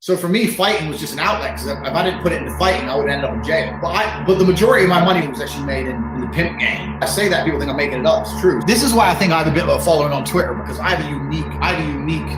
So for me, fighting was just an outlet, because if I didn't put it into fighting, I would end up in jail. But the majority of my money was actually made in the pimp game. I say that, people think I'm making it up. It's true. This is why I think I have a bit of a following on Twitter, because I have a unique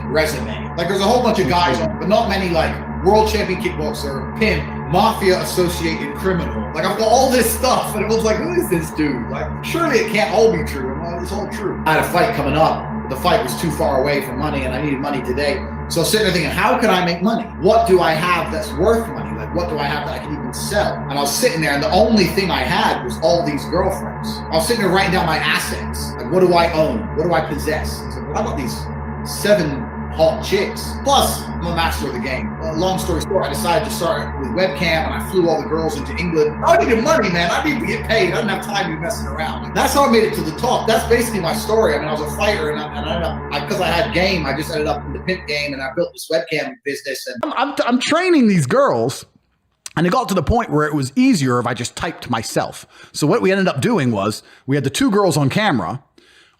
resume. Like, there's a whole bunch of guys on, but not many, like world champion kickboxer, pimp, mafia associated criminal. Like, I've got all this stuff, and it was like, who is this dude? Like, surely it can't all be true. Well, it's all true. I had a fight coming up. The fight was too far away from money, and I needed money today. So I was sitting there thinking, how can I make money? What do I have that's worth money? Like, what do I have that I can even sell? And I was sitting there, and the only thing I had was all these girlfriends. I was sitting there writing down my assets. Like, what do I own? What do I possess? So I got these 7 hot chicks. Plus, I'm a master of the game. Long story short, I decided to start with webcam, and I flew all the girls into England. I needed money, man. I need to get paid. I didn't have time to be messing around. That's how I made it to the top. That's basically my story. I mean, I was a fighter, and because I had game, I just ended up in the pimp game, and I built this webcam business. And I'm training these girls, and it got to the point where it was easier if I just typed myself. So what we ended up doing was we had the 2 girls on camera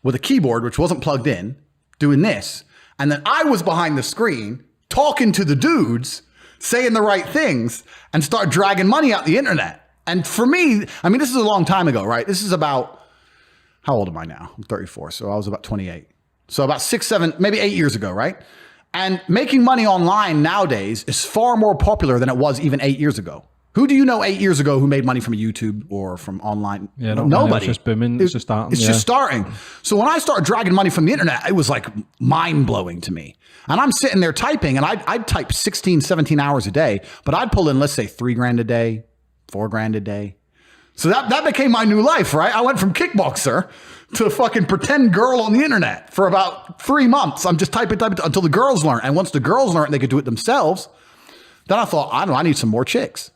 with a keyboard, which wasn't plugged in, doing this. And then I was behind the screen talking to the dudes, saying the right things, and start dragging money out the internet. And for me, I mean, this is a long time ago, right? This is about, how old am I now? I'm 34, so I was about 28. So about 6, 7, maybe 8 years ago, right? And making money online nowadays is far more popular than it was even 8 years ago. Who do you know 8 years ago who made money from YouTube or from online? Yeah, nobody. It's just booming. It's just starting. It's just starting. So when I started dragging money from the internet, it was like mind blowing to me. And I'm sitting there typing, and I'd type 16, 17 hours a day, but I'd pull in, let's say, $3,000 a day, $4,000 a day. So that became my new life, right? I went from kickboxer to fucking pretend girl on the internet for about 3 months. I'm just typing until the girls learn. And once the girls learn, they could do it themselves. Then I thought, I don't know, I need some more chicks.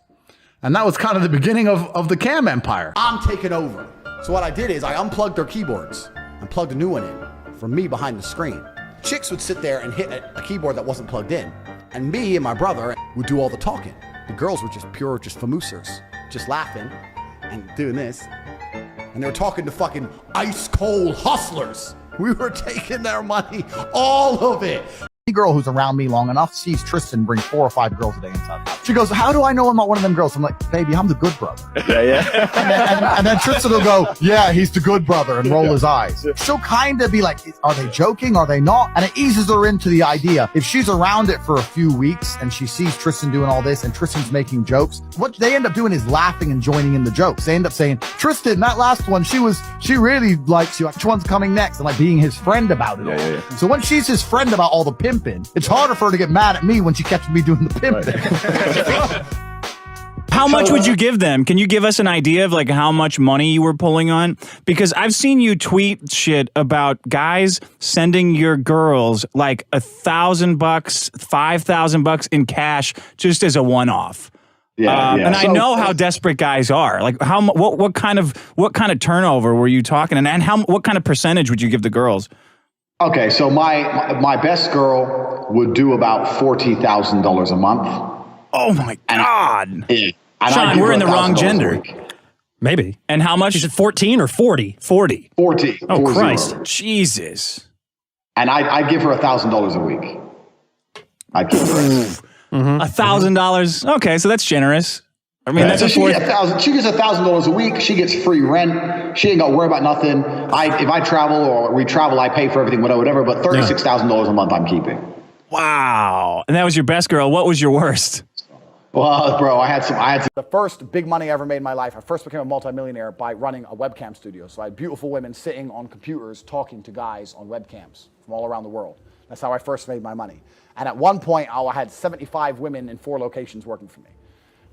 And that was kind of the beginning of the cam empire. I'm taking over. So what I did is I unplugged their keyboards and plugged a new one in from me behind the screen. Chicks would sit there and hit a keyboard that wasn't plugged in. And me and my brother would do all the talking. The girls were just pure, just famoosers, just laughing and doing this. And they were talking to fucking ice cold hustlers. We were taking their money, all of it. Any girl who's around me long enough sees Tristan bring 4 or 5 girls a day inside. She goes, how do I know I'm not one of them girls? I'm like, baby, I'm the good brother. Yeah. And then Tristan will go, yeah, he's the good brother, and roll his eyes. She'll kind of be like, are they joking? Are they not? And it eases her into the idea. If she's around it for a few weeks and she sees Tristan doing all this and Tristan's making jokes, what they end up doing is laughing and joining in the jokes. They end up saying, Tristan, that last one, she really likes you. Which one's coming next? And like being his friend about it all. Yeah. So when she's his friend about all the pimping, it's harder for her to get mad at me when she catches me doing the pimping. How much would you give them? Can you give us an idea of like how much money you were pulling on? Because I've seen you tweet shit about guys sending your girls like $1,000, $5,000 in cash just as a one-off. Yeah. And I know how desperate guys are. Like what kind of turnover were you talking? And what kind of percentage would you give the girls? Okay, so my best girl would do about $40,000 a month. Oh my God. And Sean, we're in the wrong gender. Maybe. And how much? Is it 14 or 40? 40. Oh, Christ. Jesus. And I'd give her $1,000 a week. I'd give her $1,000. Okay, so that's generous. I mean, that's so a she gets $1,000 a week. She gets free rent. She ain't got to worry about nothing. If I travel or we travel, I pay for everything, whatever. But $36,000 a month I'm keeping. Wow. And that was your best girl. What was your worst? Well, bro, I had some. The first big money I ever made in my life, I first became a multimillionaire by running a webcam studio. So I had beautiful women sitting on computers talking to guys on webcams from all around the world. That's how I first made my money. And at one point, I had 75 women in 4 locations working for me,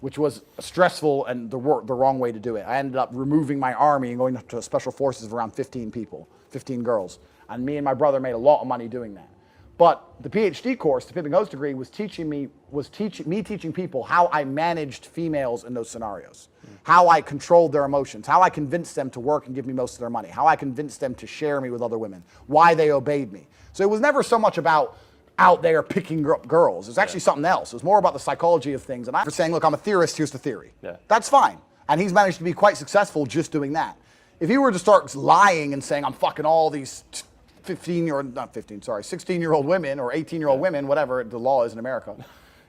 which was stressful and the wrong way to do it. I ended up removing my army and going to special forces of around 15 people, 15 girls. And me and my brother made a lot of money doing that. But the PhD course, the Pimping Host degree, was teaching people how I managed females in those scenarios, how I controlled their emotions, how I convinced them to work and give me most of their money, how I convinced them to share me with other women, why they obeyed me. So it was never so much about out there picking up girls. It was actually something else. It was more about the psychology of things. And I'm saying, look, I'm a theorist, here's the theory. Yeah. That's fine. And he's managed to be quite successful just doing that. If he were to start lying and saying, I'm fucking all these 16-year-old women or 18-year-old women, whatever the law is in America,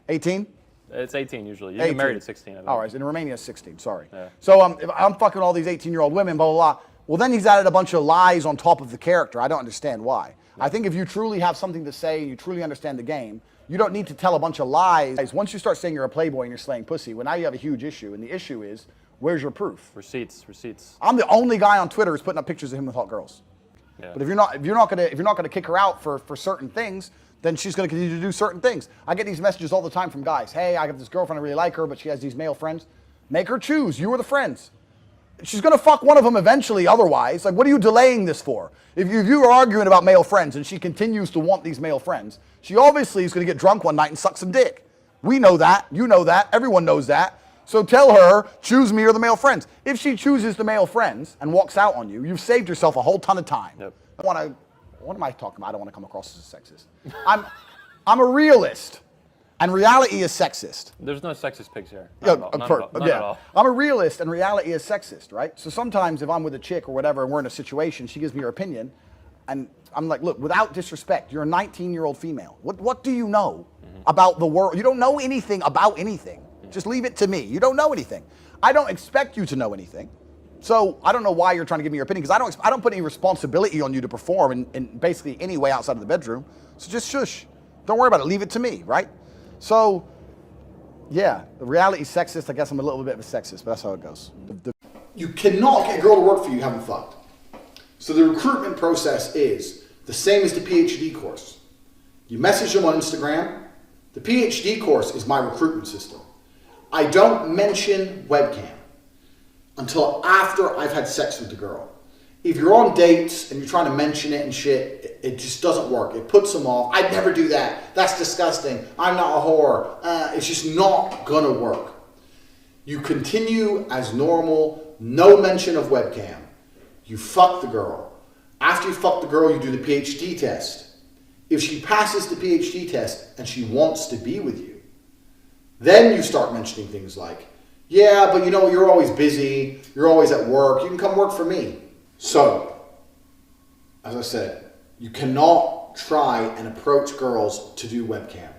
18? It's 18 usually. You 18. get married at 16. I think. All right, in Romania, it's 16. Sorry. Yeah. So if I'm fucking all these 18-year-old women, blah, blah, blah. Well, then he's added a bunch of lies on top of the character. I don't understand why. I think if you truly have something to say, you truly understand the game, you don't need to tell a bunch of lies. Once you start saying you're a playboy and you're slaying pussy, well, now you have a huge issue. And the issue is, where's your proof? Receipts. I'm the only guy on Twitter who's putting up pictures of him with hot girls. Yeah. But if you're not gonna kick her out for certain things, then she's gonna continue to do certain things. I get these messages all the time from guys. Hey, I got this girlfriend, I really like her, but she has these male friends. Make her choose. You are the friends. She's gonna fuck one of them eventually. Otherwise, like, what are you delaying this for? If you are arguing about male friends and she continues to want these male friends, she obviously is gonna get drunk one night and suck some dick. We know that. You know that. Everyone knows that. So tell her, choose me or the male friends. If she chooses the male friends and walks out on you, you've saved yourself a whole ton of time. Yep. What am I talking about? I don't want to come across as a sexist. I'm a realist, and reality is sexist. There's no sexist pigs here. Not at all. I'm a realist, and reality is sexist, right? So sometimes if I'm with a chick or whatever, and we're in a situation, she gives me her opinion, and I'm like, look, without disrespect, you're a 19-year-old female. What do you know about the world? You don't know anything about anything. Just leave it to me. You don't know anything. I don't expect you to know anything. So I don't know why you're trying to give me your opinion, because I don't put any responsibility on you to perform in basically any way outside of the bedroom. So just shush. Don't worry about it. Leave it to me, right? So, yeah, the reality is sexist. I guess I'm a little bit of a sexist, but that's how it goes. You cannot get a girl to work for you you haven't fucked. So the recruitment process is the same as the PhD course. You message them on Instagram. The PhD course is my recruitment system. I don't mention webcam until after I've had sex with the girl. If you're on dates and you're trying to mention it and shit, it just doesn't work. It puts them off. I'd never do that. That's disgusting. I'm not a whore. It's just not gonna work. You continue as normal, no mention of webcam. You fuck the girl. After you fuck the girl, you do the PhD test. If she passes the PhD test and she wants to be with you, then you start mentioning things like, yeah, but you know, you're always busy, you're always at work, you can come work for me. So, as I said, you cannot try and approach girls to do webcam.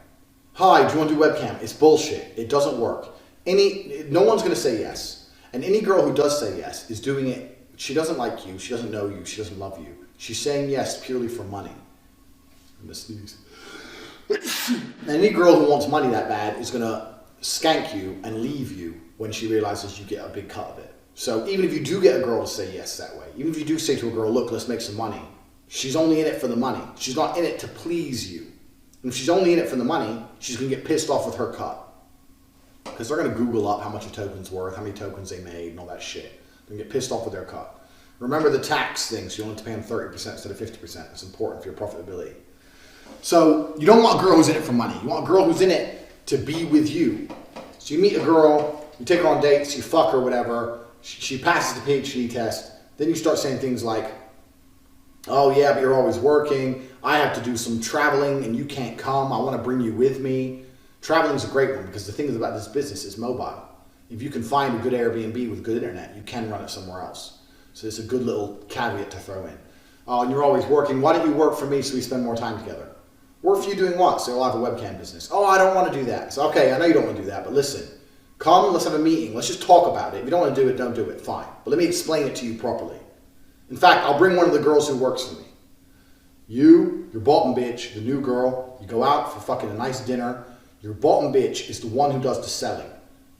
Hi, do you want to do webcam? It's bullshit. It doesn't work. No one's going to say yes. And any girl who does say yes is doing it, she doesn't like you, she doesn't know you, she doesn't love you. She's saying yes purely for money. I'm going to sneeze. And any girl who wants money that bad is going to skank you and leave you when she realizes you get a big cut of it. So even if you do get a girl to say yes that way, even if you do say to a girl, look, let's make some money, she's only in it for the money. She's not in it to please you. And if she's only in it for the money, she's going to get pissed off with her cut. Because they're going to Google up how much a token's worth, how many tokens they made, and all that shit. They're going to get pissed off with their cut. Remember the tax thing, so you only have to pay them 30% instead of 50%. It's important for your profitability. So you don't want a girl who's in it for money. You want a girl who's in it to be with you. So you meet a girl, you take her on dates, you fuck her, whatever. She passes the PhD test. Then you start saying things like, oh yeah, but you're always working. I have to do some traveling and you can't come. I want to bring you with me. Traveling is a great one because the thing about this business is mobile. If you can find a good Airbnb with good internet, you can run it somewhere else. So it's a good little caveat to throw in. Oh, and you're always working. Why don't you work for me so we spend more time together? Work for you doing what? So I'll have a webcam business. Oh, I don't want to do that. So, okay, I know you don't want to do that, but listen. Come, let's have a meeting. Let's just talk about it. If you don't want to do it, don't do it. Fine. But let me explain it to you properly. In fact, I'll bring one of the girls who works for me. You, your bottom bitch, the new girl, you go out for fucking a nice dinner. Your bottom bitch is the one who does the selling.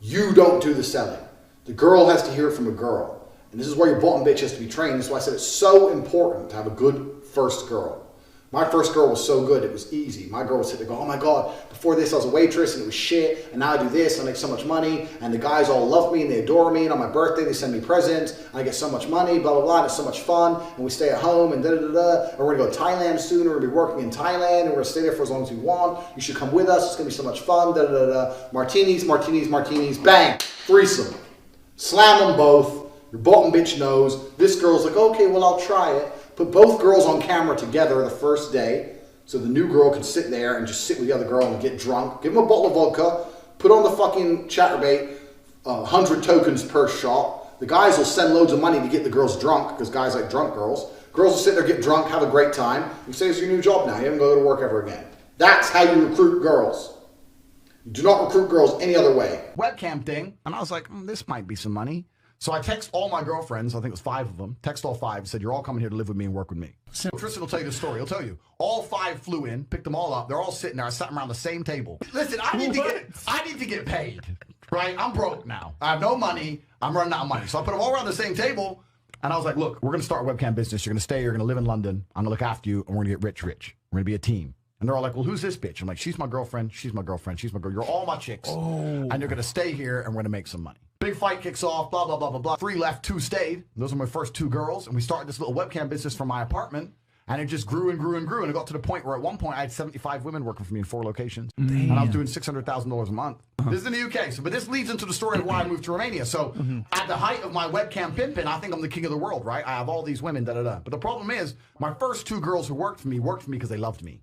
You don't do the selling. The girl has to hear it from a girl. And this is where your bottom bitch has to be trained. That's why I said it's so important to have a good first girl. My first girl was so good, it was easy. My girl would sit there and go, oh my God, before this I was a waitress and it was shit, and now I do this and I make so much money, and the guys all love me and they adore me, and on my birthday they send me presents, and I get so much money, blah, blah, blah, and it's so much fun, and we stay at home, and da-da-da-da, and we're gonna go to Thailand soon, and we're gonna be working in Thailand, and we're gonna stay there for as long as we want, you should come with us, it's gonna be so much fun, da-da-da-da, martinis, martinis, martinis, bang, threesome. Slam them both, your bottom bitch knows, this girl's like, okay, well I'll try it. Put both girls on camera together the first day, so the new girl can sit there and just sit with the other girl and get drunk. Give them a bottle of vodka, put on the fucking chatterbait, 100 tokens per shot. The guys will send loads of money to get the girls drunk, because guys like drunk girls. Girls will sit there, get drunk, have a great time. You say it's your new job now. You haven't got to go to work ever again. That's how you recruit girls. Do not recruit girls any other way. Webcam thing. And I was like, this might be some money. So I text all my girlfriends, I think it was 5 of them, text all 5, said, you're all coming here to live with me and work with me. So Tristan will tell you the story. He'll tell you. All 5 flew in, picked them all up. They're all sitting there. I sat them around the same table. Listen, I need to get paid, right? I'm broke now. I have no money. I'm running out of money. So I put them all around the same table. And I was like, look, we're going to start a webcam business. You're going to stay. You're going to live in London. I'm going to look after you. And we're going to get rich. We're going to be a team. And they're all like, well, who's this bitch? I'm like, she's my girlfriend. She's my girlfriend. She's my girl. You're all my chicks. And you're going to stay here and we're going to make some money. Big fight kicks off, blah, blah, blah, blah, blah. 3 left, 2 stayed. Those are my first 2 girls. And we started this little webcam business from my apartment. And it just grew and grew and grew. And it got to the point where at one point I had 75 women working for me in 4 locations. Damn. And I was doing $600,000 a month. This is in the UK. But this leads into the story of why I moved to Romania. So at the height of my webcam pimping, I think I'm the king of the world, right? I have all these women, da-da-da. But the problem is, my first 2 girls who worked for me because they loved me.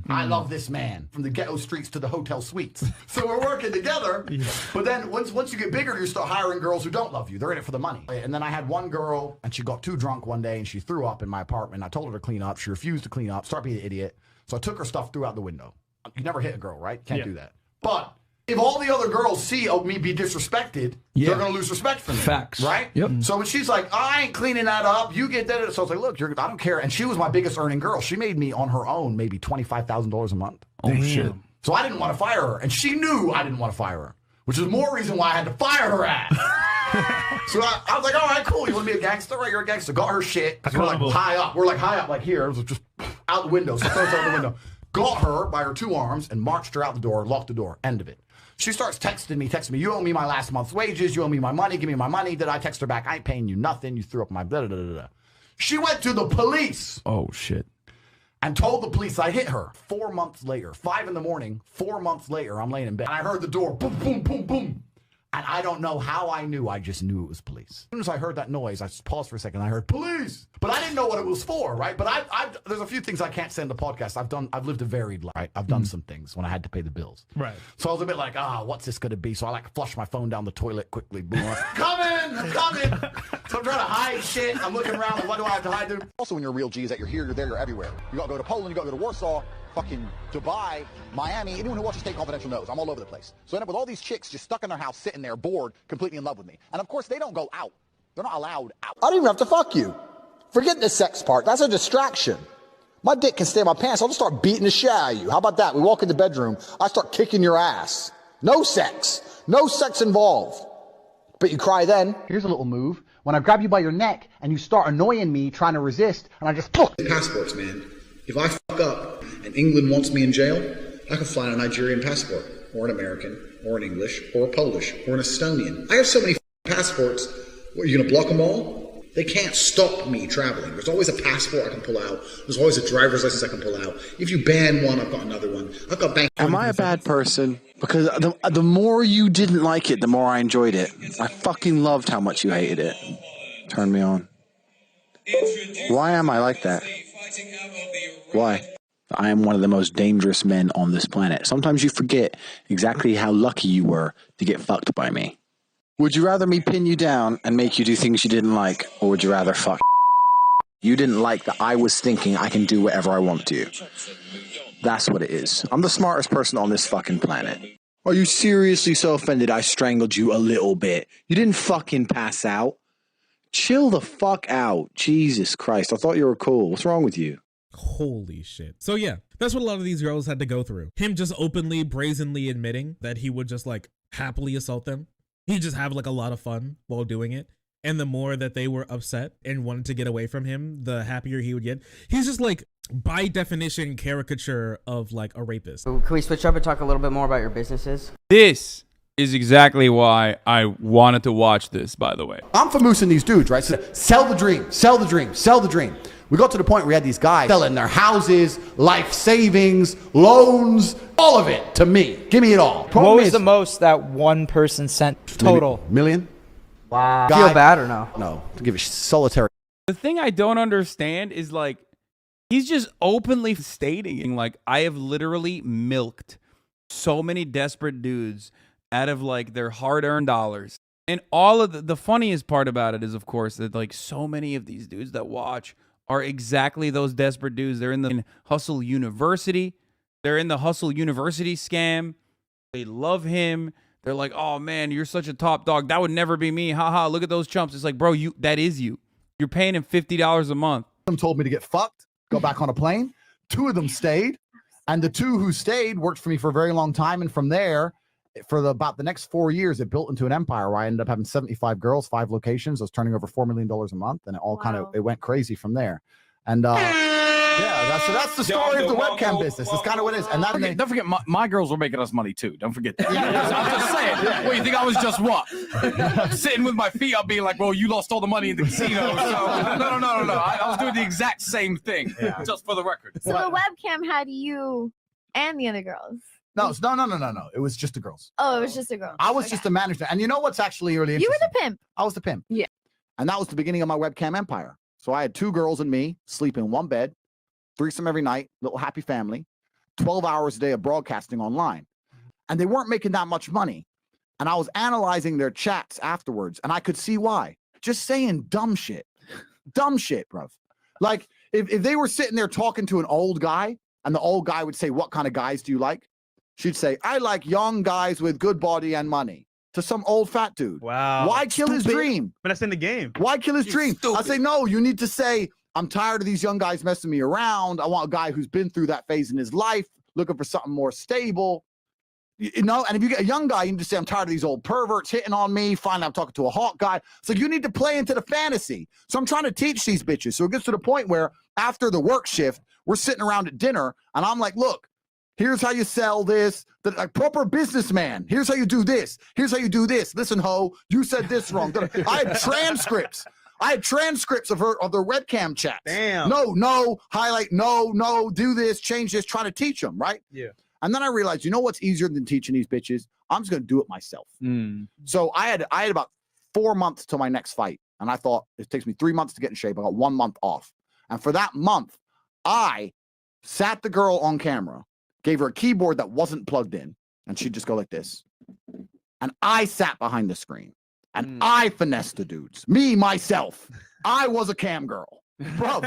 I love this man, from the ghetto streets to the hotel suites. So we're working together. But then once you get bigger, you start hiring girls who don't love you. They're in it for the money. And then I had one girl, and she got too drunk one day, and she threw up in my apartment. I told her to clean up. She refused to clean up, started being an idiot. So I took her stuff, threw out the window. You never hit a girl, right? Can't do that. But if all the other girls see me be disrespected, they're going to lose respect for me. Facts. Right? Yep. So when she's like, I ain't cleaning that up, you get that. So I was like, look, I don't care. And she was my biggest earning girl. She made me on her own maybe $25,000 a month. Oh, shit. So I didn't want to fire her. And she knew I didn't want to fire her, which is more reason why I had to fire her ass. So I was like, all right, cool. You want to be a gangster? Right, you're a gangster. Got her shit. We're like high up. We're like high up, like here. It was just out the window. So I throws out the window. Got her by her 2 arms and marched her out the door, locked the door. End of it. She starts texting me, you owe me my last month's wages, you owe me my money, give me my money. Did I text her back? I ain't paying you nothing. You threw up my da-da-da-da-da. She went to the police. Oh, shit. And told the police I hit her. 4 months later, 5 in the morning, 4 months later, I'm laying in bed. And I heard the door, boom, boom, boom, boom. And I don't know how I knew. I just knew it was police. As soon as I heard that noise, I just paused for a second. I heard police, but I didn't know what it was for, right? But there's a few things I can't say in the podcast. I've lived a varied life. Right? I've done some things when I had to pay the bills. Right. So I was a bit like, what's this going to be? So I like flushed my phone down the toilet quickly. Boom. I'm coming. So I'm trying to hide shit. I'm looking around. Like, what do I have to hide? Also, when you're a real G, is that you're here, you're there, you're everywhere. You got to go to Poland, you got to go to Warsaw, fucking Dubai, Miami. Anyone who watches State Confidential knows I'm all over the place. So I end up with all these chicks just stuck in their house, sitting there, bored, completely in love with me. And of course, they don't go out. They're not allowed out. I don't even have to fuck you. Forget the sex part. That's a distraction. My dick can stay in my pants. I'll just start beating the shit out of you. How about that? We walk in the bedroom. I start kicking your ass. No sex. No sex involved. But you cry then. Here's a little move. When I grab you by your neck and you start annoying me, trying to resist, and I just... Passports, man. If I fuck up and England wants me in jail, I can fly on a Nigerian passport, or an American, or an English, or a Polish, or an Estonian. I have so many passports. What, are you going to block them all? They can't stop me traveling. There's always a passport I can pull out. There's always a driver's license I can pull out. If you ban one, I've got another one. I've got bank. Am I a bad person? Because the more you didn't like it, the more I enjoyed it. I fucking loved how much you hated it. Turned me on. Why am I like that? Why? I am one of the most dangerous men on this planet. Sometimes you forget exactly how lucky you were to get fucked by me. Would you rather me pin you down and make you do things you didn't like, or would you rather fuck? You didn't like that I was thinking I can do whatever I want to. That's what it is. I'm the smartest person on this fucking planet. Are you seriously so offended I strangled you a little bit? You didn't fucking pass out. Chill the fuck out. Jesus Christ. I thought you were cool. What's wrong with you? Holy shit. So yeah, that's what a lot of these girls had to go through. Him just openly, brazenly admitting that he would just like happily assault them. He'd just have like a lot of fun while doing it. And the more that they were upset and wanted to get away from him, the happier he would get. He's just like, by definition, caricature of like a rapist. Can we switch up and talk a little bit more about your businesses? This is exactly why I wanted to watch this, by the way. I'm famoosing these dudes, right? So sell the dream, sell the dream, sell the dream. We got to the point where we had these guys selling their houses, life savings, loans, all of it to me. Give me it all. What was the most that one person sent total? Million? Wow. Feel bad or no? No. To give it solitary. The thing I don't understand is like, he's just openly stating like, I have literally milked so many desperate dudes out of like their hard-earned dollars. And all of the funniest part about it is, of course, that like so many of these dudes that watch are exactly those desperate dudes. They're in the Hustle University. They're in the Hustle University scam. They love him. They're like, oh man, you're such a top dog. That would never be me. Haha, look at those chumps. It's like, bro, that is you. You're paying him $50 a month. Them told me to get fucked, go back on a plane. 2 of them stayed, and the 2 who stayed worked for me for a very long time. And from there, for about the next 4 years, it built into an empire where I ended up having 75 girls, 5 locations. I was turning over $4 million a month, and it all it went crazy from there. And yeah, that's the story of the webcam business. It's kind of what it is. And don't forget, my girls were making us money too. Don't forget that. I'm just saying. Well, you think I was just what? Sitting with my feet up, being like, "Well, you lost all the money in the casino." So no. I was doing the exact same thing, just for the record. So the webcam had you and the other girls. No. It was just the girls. Oh, it was just a girl. I was just a manager. And you know what's actually really interesting? You were the pimp. I was the pimp. Yeah. And that was the beginning of my webcam empire. So I had 2 girls and me sleep in one bed, threesome every night, little happy family, 12 hours a day of broadcasting online. And they weren't making that much money. And I was analyzing their chats afterwards, and I could see why. Just saying dumb shit, bruv. Like if they were sitting there talking to an old guy, and the old guy would say, "What kind of guys do you like?" She'd say, "I like young guys with good body and money." To some old fat dude. Wow. Why kill his dream? But that's in the game. Why kill his dream? I say, no, you need to say, I'm tired of these young guys messing me around. I want a guy who's been through that phase in his life, looking for something more stable. You know, and if you get a young guy, you need to say, I'm tired of these old perverts hitting on me. Finally, I'm talking to a hot guy. So you need to play into the fantasy. So I'm trying to teach these bitches. So it gets to the point where after the work shift, we're sitting around at dinner, and I'm like, look, here's how you sell this. Like proper businessman. Here's how you do this. Here's how you do this. Listen, ho, you said this wrong. I had transcripts. of their webcam chats. Damn. No, highlight, no, do this, change this, trying to teach them, right? Yeah. And then I realized, you know what's easier than teaching these bitches? I'm just gonna do it myself. So I had about 4 months till my next fight. And I thought it takes me 3 months to get in shape. I got 1 month off. And for that month, I sat the girl on camera, gave her a keyboard that wasn't plugged in, and she'd just go like this. And I sat behind the screen, and I finessed the dudes. Me, myself. I was a cam girl. Bro,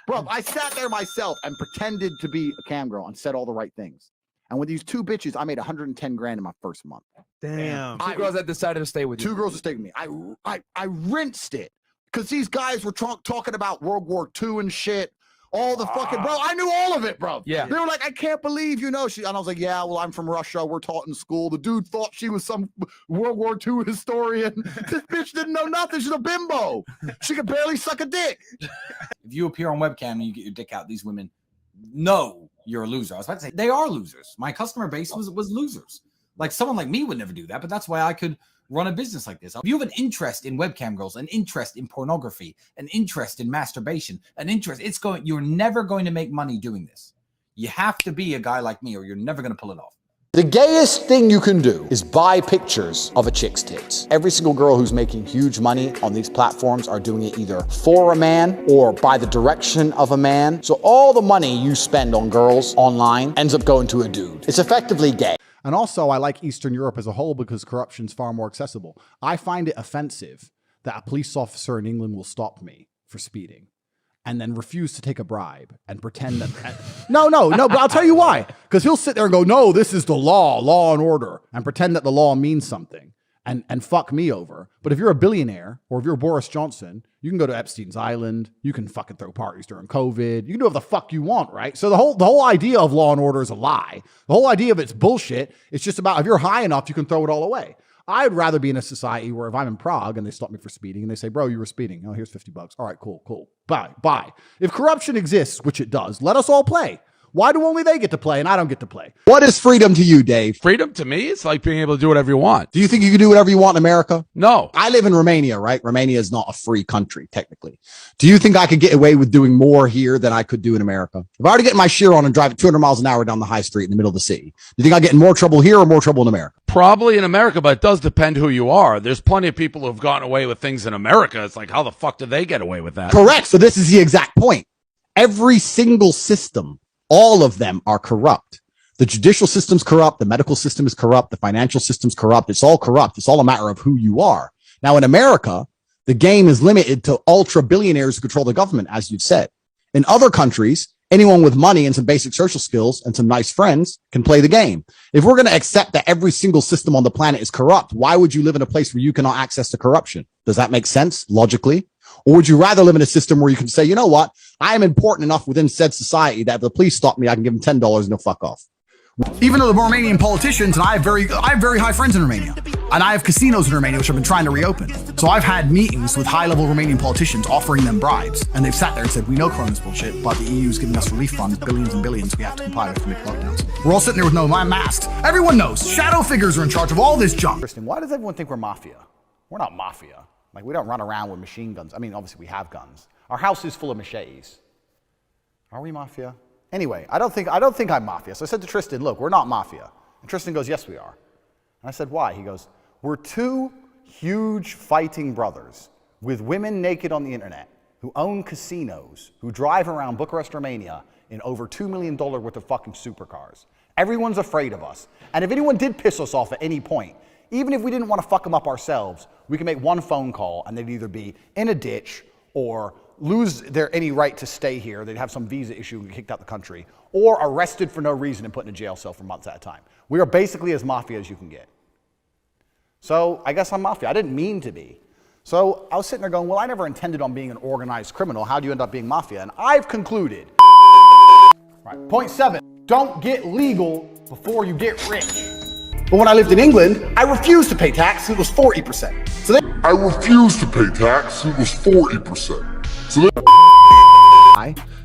I sat there myself and pretended to be a cam girl and said all the right things. And with these 2 bitches, I made 110 grand in my first month. Damn. 2 girls that decided to stay with you. 2 girls that stayed with me. I rinsed it because these guys were talking about World War II and shit. All the fucking, bro, I knew all of it, bro. Yeah. They were like, I can't believe you know. And I was like, yeah, well, I'm from Russia. We're taught in school. The dude thought she was some World War II historian. This bitch didn't know nothing. She's a bimbo. She could barely suck a dick. If you appear on webcam and you get your dick out, these women know you're a loser. I was about to say, they are losers. My customer base was losers. Like someone like me would never do that, but that's why I could run a business like this. If you have an interest in webcam girls, an interest in pornography, an interest in masturbation, you're never going to make money doing this. You have to be a guy like me or you're never going to pull it off. The gayest thing you can do is buy pictures of a chick's tits. Every single girl who's making huge money on these platforms are doing it either for a man or by the direction of a man. So all the money you spend on girls online ends up going to a dude. It's effectively gay. And also, I like Eastern Europe as a whole because corruption's far more accessible. I find it offensive that a police officer in England will stop me for speeding and then refuse to take a bribe and pretend that... No, but I'll tell you why. Because he'll sit there and go, no, this is the law and order, and pretend that the law means something and fuck me over. But if you're a billionaire or if you're Boris Johnson, you can go to Epstein's Island. You can fucking throw parties during COVID. You can do whatever the fuck you want, right? So the whole idea of law and order is a lie. The whole idea of it's bullshit. It's just about if you're high enough, you can throw it all away. I'd rather be in a society where if I'm in Prague and they stop me for speeding and they say, bro, you were speeding. Oh, here's $50. All right, cool. Bye. If corruption exists, which it does, let us all play. Why do only they get to play and I don't get to play? What is freedom to you, Dave? Freedom to me, it's like being able to do whatever you want. Do you think you can do whatever you want in America? No. I live in Romania, right? Romania is not a free country, technically. Do you think I could get away with doing more here than I could do in America? If I were to get my shear on and drive at 200 miles an hour down the high street in the middle of the city, do you think I'd get in more trouble here or more trouble in America? Probably in America, but it does depend who you are. There's plenty of people who have gotten away with things in America. It's like, how the fuck did they get away with that? Correct. So this is the exact point. Every single system, all of them are corrupt. The judicial system's corrupt. The medical system is corrupt. The financial system's corrupt. It's all corrupt. It's all a matter of who you are. Now, in America, the game is limited to ultra billionaires who control the government, as you've said. In other countries, Anyone with money and some basic social skills and some nice friends can play the game. If we're going to accept that every single system on the planet is corrupt, why would you live in a place where you cannot access to corruption? Does that make sense logically? Or would you rather live in a system where you can say, you know what? I am important enough within said society that if the police stop me, I can give them $10 and they'll fuck off. Even though the Romanian politicians, and I have very high friends in Romania, and I have casinos in Romania which I've been trying to reopen. So I've had meetings with high-level Romanian politicians offering them bribes, and they've sat there and said, we know Corona's bullshit, but the EU is giving us relief funds, billions and billions, we have to comply with to make lockdowns. We're all sitting there with no masks. Everyone knows shadow figures are in charge of all this junk. Why does everyone think we're mafia? We're not mafia. Like, we don't run around with machine guns. I mean, obviously we have guns. Our house is full of machetes. Are we mafia? Anyway, I don't think I'm mafia. So I said to Tristan, look, we're not mafia. And Tristan goes, yes, we are. And I said, why? He goes, we're two huge fighting brothers with women naked on the internet who own casinos, who drive around Bucharest, Romania in over $2 million worth of fucking supercars. Everyone's afraid of us. And if anyone did piss us off at any point, even if we didn't want to fuck them up ourselves, we can make one phone call and they'd either be in a ditch or lose any right to stay here. They'd have some visa issue and get kicked out the country, or arrested for no reason and put in a jail cell for months at a time. We are basically as mafia as you can get. So I guess I'm mafia. I didn't mean to be. So I was sitting there going, well, I never intended on being an organized criminal. How do you end up being mafia? And I've concluded. Right. Point 7, don't get legal before you get rich. But when I lived in England, I refused to pay tax. It was 40%. I refused to pay tax. It was 40%.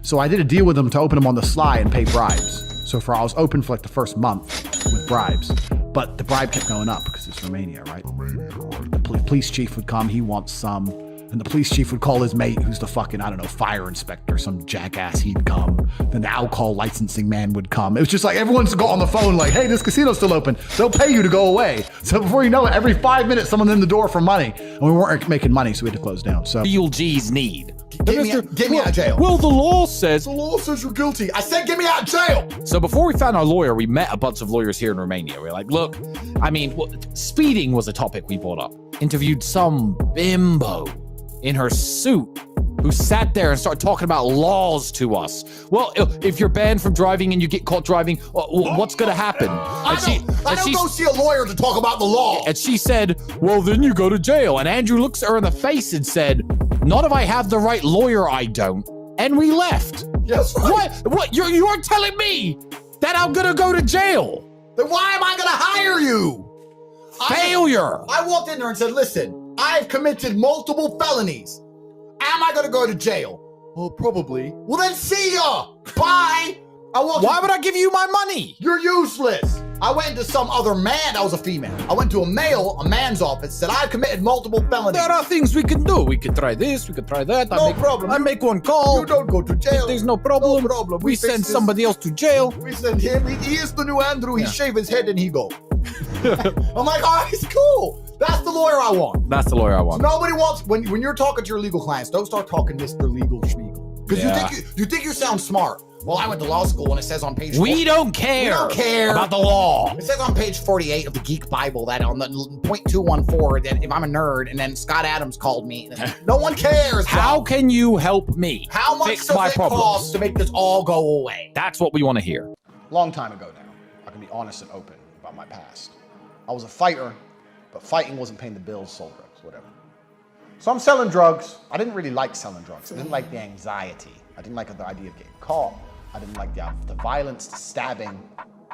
So I did a deal with them to open them on the sly and pay bribes. So I was open for like the first month with bribes, but the bribe kept going up because it's Romania, right? The police chief would come, he wants some, and the police chief would call his mate, who's the fucking, I don't know, fire inspector, some jackass, he'd come. Then the alcohol licensing man would come. It was just like everyone's got on the phone like, hey, this casino's still open. They'll pay you to go away. So before you know it, every 5 minutes, someone's in the door for money. And we weren't making money, so we had to close down. So real G's need. Get me out of jail. Well, the law says you're guilty. I said get me out of jail. So before we found our lawyer, we met a bunch of lawyers here in Romania. We're like, look, I mean, speeding was a topic we brought up. Interviewed some bimbo in her suit who sat there and started talking about laws to us. Well, if you're banned from driving and you get caught driving, what's going to happen? I don't go see a lawyer to talk about the law. And she said, well, then you go to jail. And Andrew looks at her in the face and said, not if I have the right lawyer, I don't. And we left. Yes, right. What? You are telling me that I'm going to go to jail? Then why am I going to hire you? Failure. I walked in there and said, listen, I've committed multiple felonies. Am I going to go to jail? Well, probably. Well, then see ya. Bye. Why would I give you my money? You're useless. I went into some other man. That was a female. I went to a man's office, said I've committed multiple felonies. There are things we can do. We could try this. We could try that. No problem. I make one call. You don't go to jail. There's no problem. No problem. We send somebody else to jail. We send him. He is the new Andrew. He shave his head and he go. I'm like, all right, it's cool. That's the lawyer I want. That's the lawyer I want. So nobody wants, when you're talking to your legal clients, don't start talking Mr. Legal Schmeagle. Because you think you sound smart. Well, I went to law school and it says on page We don't care about the law. It says on page 48 of the Geek Bible that on the .214 that if I'm a nerd, and then Scott Adams called me. No one cares. How can you help me? How much fix does my it problems? cost to make this all go away? That's what we want to hear. Long time ago now, I can be honest and open about my past. I was a fighter, but fighting wasn't paying the bills, sold drugs, whatever. So I'm selling drugs. I didn't really like selling drugs. I didn't like the anxiety. I didn't like the idea of getting caught. I didn't like the violence, the stabbing.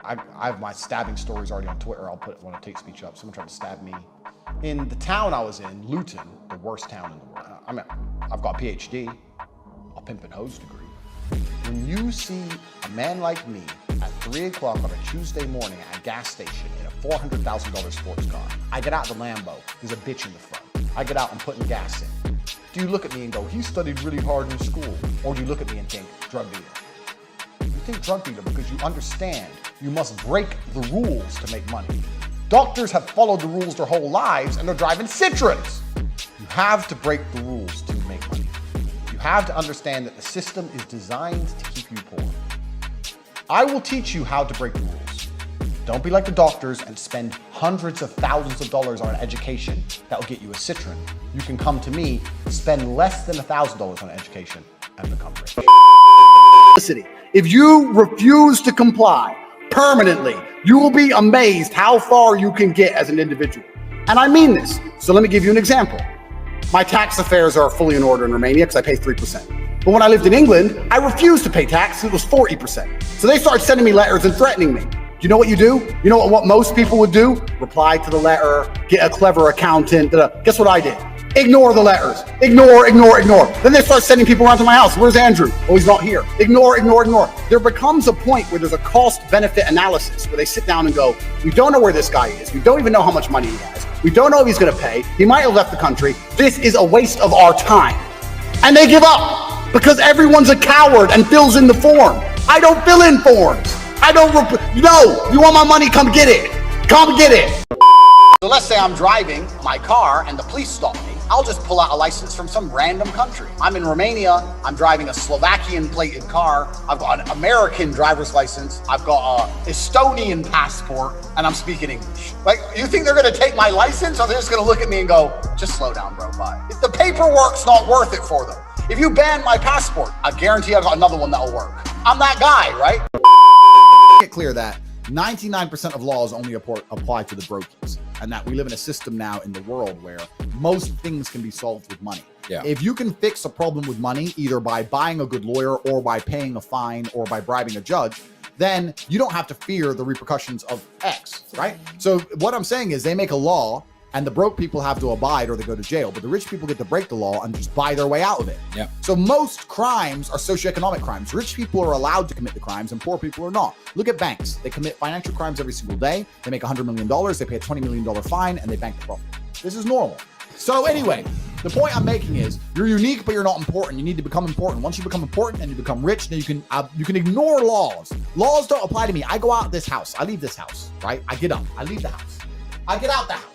I have my stabbing stories already on Twitter. I'll put it when I take speech up. Someone tried to stab me. In the town I was in, Luton, the worst town in the world. I mean, I've got a PhD, a pimp and hose degree. When you see a man like me at 3 o'clock on a Tuesday morning at a gas station in a $400,000 sports car, I get out of the Lambo, there's a bitch in the front. I get out and putting gas in. Do you look at me and go, he studied really hard in school? Or do you look at me and think, drug dealer? You think drug dealer because you understand you must break the rules to make money. Doctors have followed the rules their whole lives and they're driving Citroens. You have to break the rules to make money. You have to understand that the system is designed to keep you poor. I will teach you how to break the rules. Don't be like the doctors and spend hundreds of thousands of dollars on an education that will get you a Citroen. You can come to me, spend less than $1,000 on an education, and become rich. If you refuse to comply permanently, you will be amazed how far you can get as an individual. And I mean this. So let me give you an example. My tax affairs are fully in order in Romania because I pay 3%. But when I lived in England, I refused to pay tax. It was 40%. So they started sending me letters and threatening me. You know what you do? You know what most people would do? Reply to the letter, get a clever accountant. Guess what I did? Ignore the letters. Ignore. Then they start sending people around to my house. Where's Andrew? Oh, he's not here. Ignore. There becomes a point where there's a cost-benefit analysis where they sit down and go, we don't know where this guy is. We don't even know how much money he has. We don't know if he's going to pay. He might have left the country. This is a waste of our time. And they give up because everyone's a coward and fills in the form. I don't fill in forms. No, you want my money? Come get it. Come get it. So let's say I'm driving my car and the police stop me. I'll just pull out a license from some random country. I'm in Romania. I'm driving a Slovakian plated car. I've got an American driver's license. I've got an Estonian passport, and I'm speaking English. Like, you think they're gonna take my license, or they're just gonna look at me and go, just slow down, bro, bye. If the paperwork's not worth it for them. If you ban my passport, I guarantee I've got another one that'll work. I'm that guy, right? Get clear that 99% of laws only apply to the brokies, and that we live in a system now in the world where most things can be solved with money. Yeah. If you can fix a problem with money, either by buying a good lawyer or by paying a fine or by bribing a judge, then you don't have to fear the repercussions of X, right? So what I'm saying is they make a law and the broke people have to abide or they go to jail, but the rich people get to break the law and just buy their way out of it. Yeah. So most crimes are socioeconomic crimes. Rich people are allowed to commit the crimes and poor people are not. Look at banks. They commit financial crimes every single day. They make $100 million, they pay a $20 million fine, and they bank the profit. This is normal. So anyway, the point I'm making is you're unique, but you're not important. You need to become important. Once you become important and you become rich, then you can ignore laws. Laws don't apply to me. I go out of this house. I leave this house, right? I get up. I leave the house. I get out the house.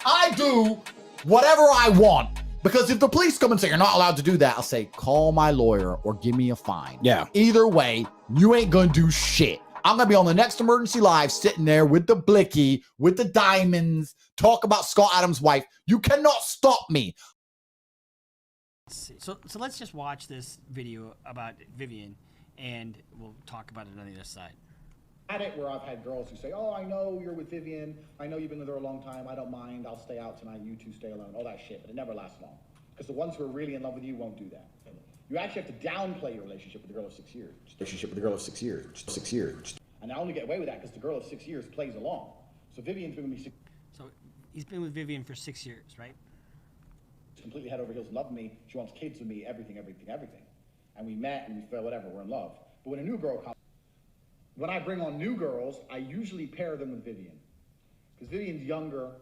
I do whatever I want. Because if the police come and say, you're not allowed to do that, I'll say, call my lawyer or give me a fine. Yeah. Either way, you ain't going to do shit. I'm going to be on the next Emergency Live sitting there with the blicky, with the diamonds, talk about Scott Adams' wife. You cannot stop me. So let's just watch this video about Vivian, and we'll talk about it on the other side. Had it where I've had girls who say, oh, I know you're with Vivian. I know you've been with her a long time. I don't mind. I'll stay out tonight. You two stay alone. All that shit. But it never lasts long. Because the ones who are really in love with you won't do that. You actually have to downplay your relationship with a girl of 6 years. And I only get away with that because the girl of 6 years plays along. So Vivian's been with me 6 years. So he's been with Vivian for 6 years, right? Completely head over heels in love with me. She wants kids with me, everything. And we met and we fell, whatever, we're in love. But when a new girl comes, when I bring on new girls, I usually pair them with Vivian. Because Vivian's younger.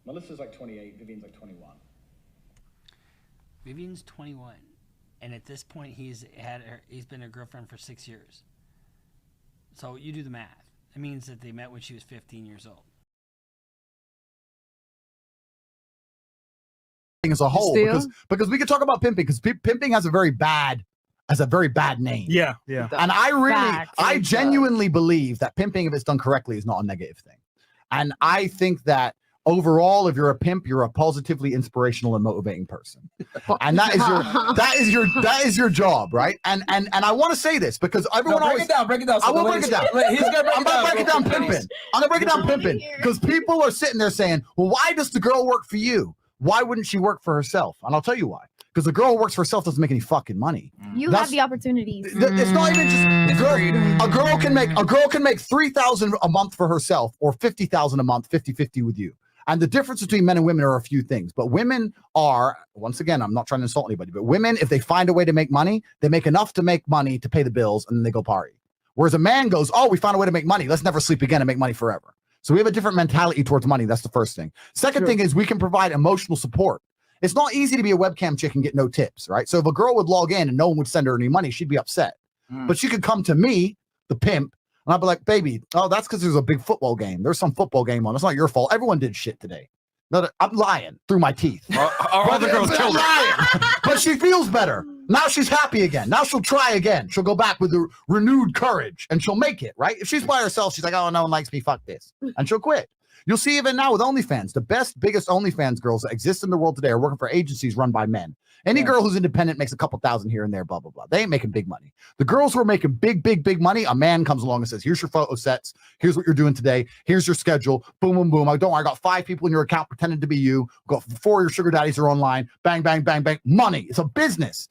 Melissa's like 28, Vivian's like 21. Vivian's 21. And at this point, he's been a girlfriend for 6 years. So you do the math. It means that they met when she was 15 years old. As a whole, because we could talk about pimping, because pimping has a very bad name. Yeah. And I genuinely believe that pimping, if it's done correctly, is not a negative thing. And I think that overall, if you're a pimp, you're a positively inspirational and motivating person. And that is your job, right? And I want to say this because everyone break it down. I will break it down. He's gonna break I'm going to break it down pimping. I'm going to break it down pimping because people are sitting there saying, well, why does the girl work for you? Why wouldn't she work for herself? And I'll tell you why. Because the girl who works for herself doesn't make any fucking money. You have the opportunities. It's not even just a girl can make $3,000 a month for herself or $50,000 a month, 50-50 with you. And the difference between men and women are a few things. But women are, once again, I'm not trying to insult anybody, but women, if they find a way to make money, they make enough to make money to pay the bills and then they go party. Whereas a man goes, oh, we found a way to make money. Let's never sleep again and make money forever. So we have a different mentality towards money. That's the first thing. Second thing is we can provide emotional support. It's not easy to be a webcam chick and get no tips, right? So if a girl would log in and no one would send her any money, she'd be upset. But she could come to me, the pimp, and I'd be like, baby, oh, that's because there's a big football game. There's some football game on. It's not your fault. Everyone did shit today. No, I'm lying through my teeth. Our other girls killed her. But she feels better. Now she's happy again. Now she'll try again. She'll go back with the renewed courage and she'll make it, right? If she's by herself, she's like, oh, no one likes me. Fuck this. And she'll quit. You'll see even now with OnlyFans, the best, biggest OnlyFans girls that exist in the world today are working for agencies run by men. Any girl who's independent makes a couple thousand here and there, blah, blah, blah. They ain't making big money. The girls who are making big, big, big money, a man comes along and says, here's your photo sets. Here's what you're doing today. Here's your schedule. Boom, boom, boom. Don't worry, I got 5 people in your account pretending to be you. Got 4 of your sugar daddies are online. Bang, bang, bang, bang. Money. It's a business.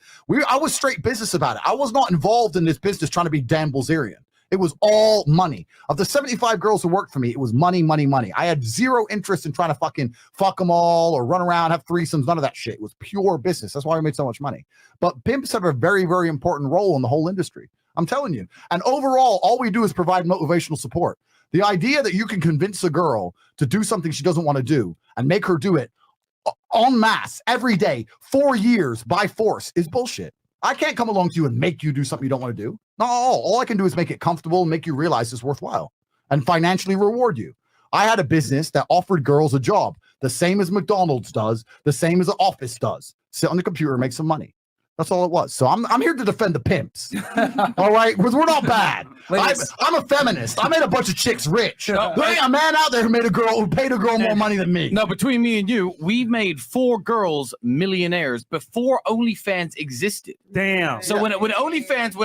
I was straight business about it. I was not involved in this business trying to be Dan Bilzerian. It was all money. Of the 75 girls who worked for me, it was money, money, money. I had zero interest in trying to fucking fuck them all or run around, have threesomes, none of that shit. It was pure business. That's why we made so much money. But pimps have a very, very important role in the whole industry. I'm telling you. And overall, all we do is provide motivational support. The idea that you can convince a girl to do something she doesn't want to do and make her do it en masse every day, 4 years by force is bullshit. I can't come along to you and make you do something you don't want to do. No, all I can do is make it comfortable and make you realize it's worthwhile and financially reward you. I had a business that offered girls a job, the same as McDonald's does, the same as an office does. Sit on the computer and make some money. That's all it was. So I'm here to defend the pimps. All right? Because we're not bad. I'm a feminist. I made a bunch of chicks rich. There ain't a man out there who paid a girl more money than me. No, between me and you, we made 4 girls millionaires before OnlyFans existed. Damn. So when OnlyFans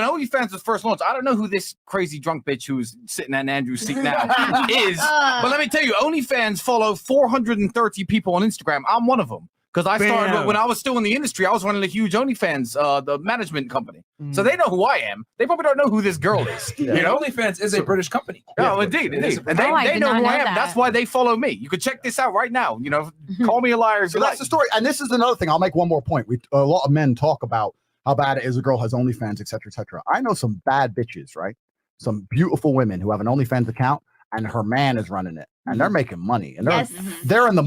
was first launched, I don't know who this crazy drunk bitch who's sitting at Andrew's seat now is, but let me tell you, OnlyFans follow 430 people on Instagram. I'm one of them. Because I started when I was still in the industry, I was running a huge OnlyFans, the management company. So they know who I am. They probably don't know who this girl is. You know, OnlyFans is a British company. No, indeed. And they know who I am. That's why they follow me. You can check this out right now. You know, call me a liar. So that's the story. And this is another thing. I'll make one more point. A lot of men talk about how bad it is a girl has OnlyFans, et cetera, et cetera. I know some bad bitches, right? Some beautiful women who have an OnlyFans account and her man is running it and they're making money. And they're in the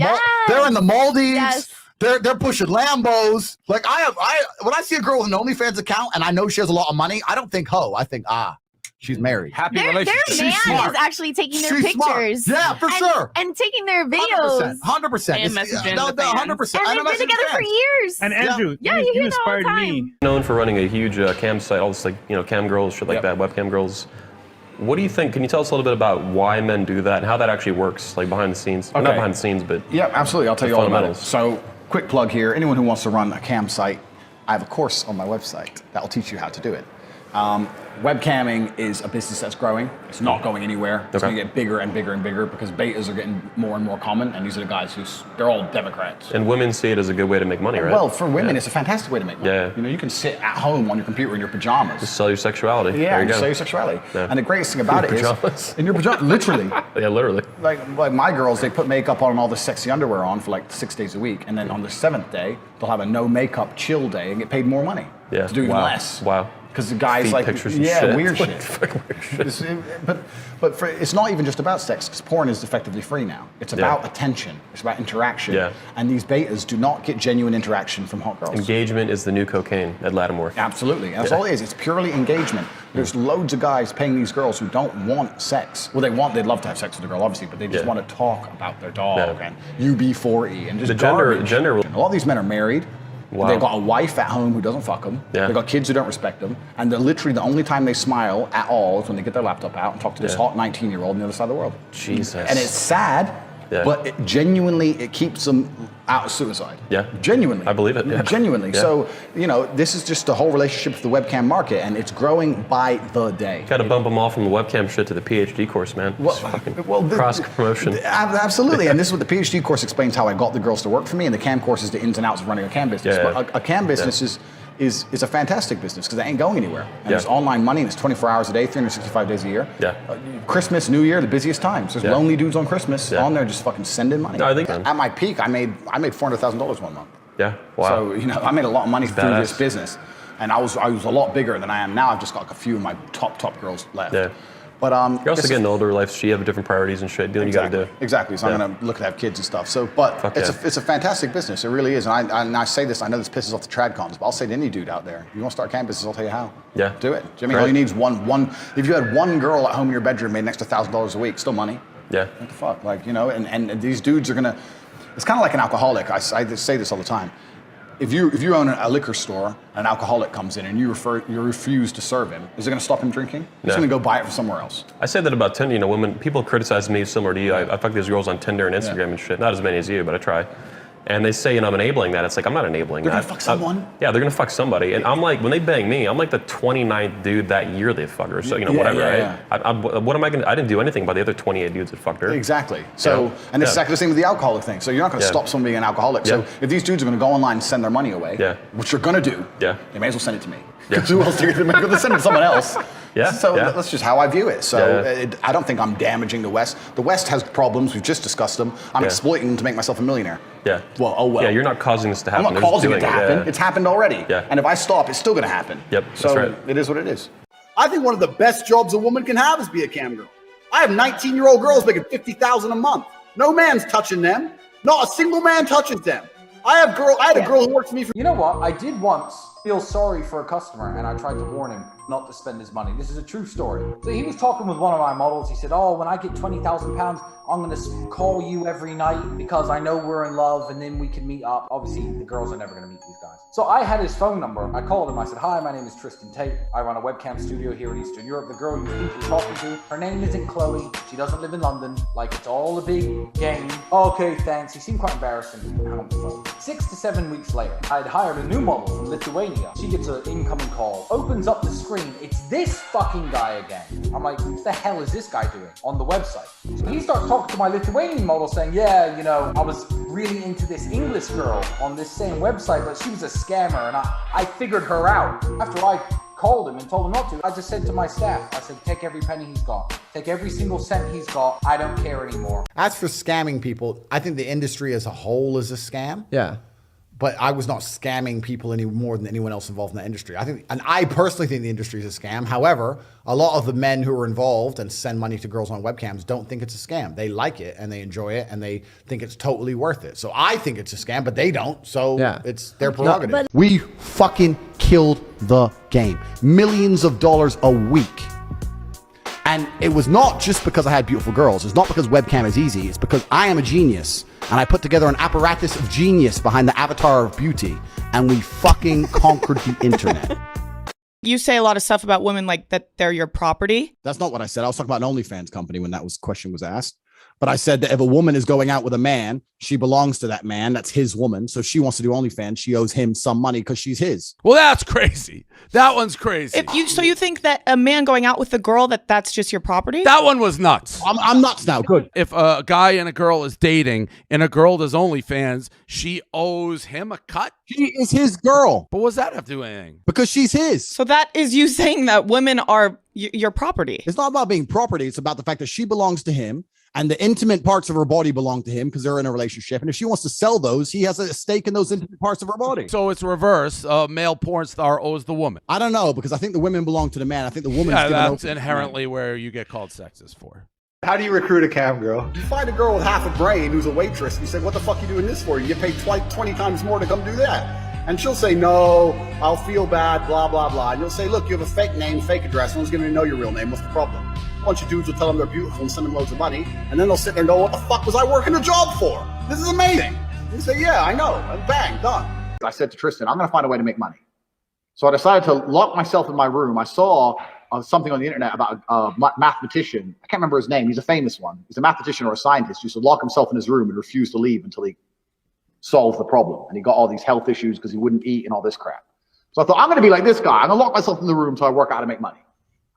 they're in the Maldives. Yes. They're pushing Lambos. Like when I see a girl with an OnlyFans account and I know she has a lot of money, I don't think ho. I think she's married. Happy Their relationship. man is actually taking their She's smart. pictures. Yeah, for sure. And taking their videos. 100%. And messaging the 100%. And they've been together for years. And Andrew, you you hear that all the inspired time. me. Known for running a huge cam site, all this cam girls, shit like that, webcam girls. What do you think? Can you tell us a little bit about why men do that and how that actually works, like behind the scenes? Okay. Not behind the scenes, but yeah, absolutely. I'll tell you all about it. fundamentals. So, quick plug here. Anyone who wants to run a cam site, I have a course on my website that will teach you how to do it. Webcamming is a business that's growing. It's not going anywhere. It's going to get bigger and bigger and bigger because betas are getting more and more common, and these are the guys they're all Democrats. And women see it as a good way to make money, right? Well, for women, it's a fantastic way to make money. Yeah. You know, you can sit at home on your computer in your pajamas. Just sell your sexuality. Yeah, there you go. sell your sexuality. Yeah. And the greatest thing about it is in your pajamas, literally. Yeah, literally. Like my girls, they put makeup on and all this sexy underwear on for like 6 days a week, and then on the 7th day, they'll have a no makeup chill day and get paid more money. Yeah. To do less. Wow. Because the guys Feed like pictures and shit. Weird shit. But it's not even just about sex, because porn is effectively free now. It's about attention. It's about interaction. Yeah. And these betas do not get genuine interaction from hot girls. Engagement is the new cocaine at Lattimore. Absolutely. That's all it is. It's purely engagement. There's loads of guys paying these girls who don't want sex. Well, they'd love to have sex with a girl, obviously, but they just want to talk about their dog and UB40 and just the gender. A lot of these men are married. Wow. They've got a wife at home who doesn't fuck them. Yeah. They've got kids who don't respect them. And they're literally the only time they smile at all is when they get their laptop out and talk to this hot 19-year-old on the other side of the world. Jesus. And it's sad, but it keeps them out of suicide. Yeah. Genuinely. I believe it. Yeah. Genuinely. Yeah. So, this is just the whole relationship with the webcam market, and it's growing by the day. Got to bump them all from the webcam shit to the PhD course, man. Cross promotion. Absolutely. And this is what the PhD course explains how I got the girls to work for me, and the cam course is the ins and outs of running a cam business. Yeah. But a cam business is a fantastic business because it ain't going anywhere. And there's online money, and it's 24 hours a day, 365 days a year. Yeah. Christmas, New Year, the busiest times. There's lonely dudes on Christmas on there just fucking sending money. No, I think at my peak, I made $400,000 one month. Yeah. Wow. So I made a lot of money through this business, and I was a lot bigger than I am now. I've just got like a few of my top girls left. Yeah. But you're also getting older. Life, you have different priorities and shit. Doing what you got to do. Exactly. So I'm gonna look to have kids and stuff. So, but it's a fantastic business. It really is. And I say this. I know this pisses off the tradcons, but I'll say to any dude out there, you want to start a cam business, I'll tell you how. Yeah. Do it. Do you know what I mean? All you need is one. If you had one girl at home in your bedroom made an extra $1,000 a week, still money. Yeah. What the fuck? And these dudes are gonna. It's kind of like an alcoholic. I say this all the time. If you own a liquor store, an alcoholic comes in and you refuse to serve him, is it going to stop him drinking? He's going to go buy it from somewhere else. I say that about Tinder. You know, when people criticize me similar to you, I fuck these girls on Tinder and Instagram and shit. Not as many as you, but I try. And they say, you know, I'm enabling that. It's like, I'm not enabling that. They're going to fuck someone? Yeah, they're going to fuck somebody. And I'm like, when they bang me, I'm like the 29th dude that year they fucked her. So, you know, whatever, right? What am I going to, I didn't do anything about the other 28 dudes that fucked her. Exactly. So, and it's exactly the same with the alcoholic thing. So you're not going to stop someone being an alcoholic. So if these dudes are going to go online and send their money away, which you're going to do, they may as well send it to me. Because who else are you going to send it to someone else? So that's just how I view it. So I don't think I'm damaging the West. The West has problems. We've just discussed them. I'm exploiting them to make myself a millionaire. Well, oh well. Yeah, you're not causing this to happen. I'm not causing it to happen. It's happened already. Yeah. And if I stop, it's still going to happen. Yep, so that's right. It is what it is. I think one of the best jobs a woman can have is be a cam girl. I have 19-year-old girls making $50,000 a month. No man's touching them. Not a single man touches them. I had a girl who worked for me for. You know what? I did once feel sorry for a customer, and I tried to warn him not to spend his money. This is a true story. So he was talking with one of my models. He said, "Oh, when I get £20,000, I'm going to call you every night because I know we're in love, and then we can meet up." Obviously, the girls are never going to meet these guys. So I had his phone number. I called him. I said, "Hi, my name is Tristan Tate. I run a webcam studio here in Eastern Europe. The girl you think you're talking to, her name isn't Chloe. She doesn't live in London. Like, it's all a big game." "Okay, thanks." He seemed quite embarrassed and hung up the phone. 6 to 7 weeks later, I'd hired a new model from Lithuania. She gets an incoming call, opens up the screen. It's this fucking guy again. I'm like, what the hell is this guy doing on the website? So he starts talking to my Lithuanian model saying, "Yeah, you know, I was really into this English girl on this same website, but she was a scammer, and I figured her out." After I called him and told him not to, I just said to my staff, I said, "Take every penny he's got. Take every single cent he's got. I don't care anymore." As for scamming people, I think the industry as a whole is a scam. Yeah. But I was not scamming people any more than anyone else involved in that industry. I personally think the industry is a scam. However, a lot of the men who are involved and send money to girls on webcams don't think it's a scam. They like it and they enjoy it and they think it's totally worth it. So I think it's a scam, but they don't. So it's their prerogative. We fucking killed the game. Millions of dollars a week. And it was not just because I had beautiful girls. It's not because webcam is easy. It's because I am a genius. And I put together an apparatus of genius behind the avatar of beauty. And we fucking conquered the internet. You say a lot of stuff about women like that they're your property. That's not what I said. I was talking about an OnlyFans company when that question was asked. But I said that if a woman is going out with a man, she belongs to that man. That's his woman. So if she wants to do OnlyFans, she owes him some money because she's his. Well, that's crazy. That one's crazy. So you think that a man going out with a girl, that's just your property? That one was nuts. I'm nuts now. Good. If a guy and a girl is dating and a girl does OnlyFans, she owes him a cut? She is his girl. But what does that have to do with anything? Because she's his. So that is you saying that women are your property. It's not about being property. It's about the fact that she belongs to him. And the intimate parts of her body belong to him because they're in a relationship. And if she wants to sell those, he has a stake in those intimate parts of her body. So it's reverse. Male porn star owes the woman. I don't know, because I think the women belong to the man. I think the woman is that's inherently where you get called sexist for. How do you recruit a cam girl? You find a girl with half a brain who's a waitress, and you say, "What the fuck are you doing this for? You get paid 20 times more to come do that." And she'll say, "No, I'll feel bad, blah, blah, blah." And you'll say, "Look, you have a fake name, fake address. No one's going to know your real name. What's the problem?" A bunch of dudes will tell them they're beautiful and send them loads of money, and then they'll sit there and go, "What the fuck was I working a job for? This is amazing." And you say, "Yeah, I know." And bang, done. I said to Tristan, "I'm going to find a way to make money." So I decided to lock myself in my room. I saw something on the internet about a mathematician. I can't remember his name. He's a famous one. He's a mathematician or a scientist who used to lock himself in his room and refuse to leave until he solved the problem. And he got all these health issues because he wouldn't eat and all this crap. So I thought, I'm going to be like this guy. I'm going to lock myself in the room until I work out how to make money.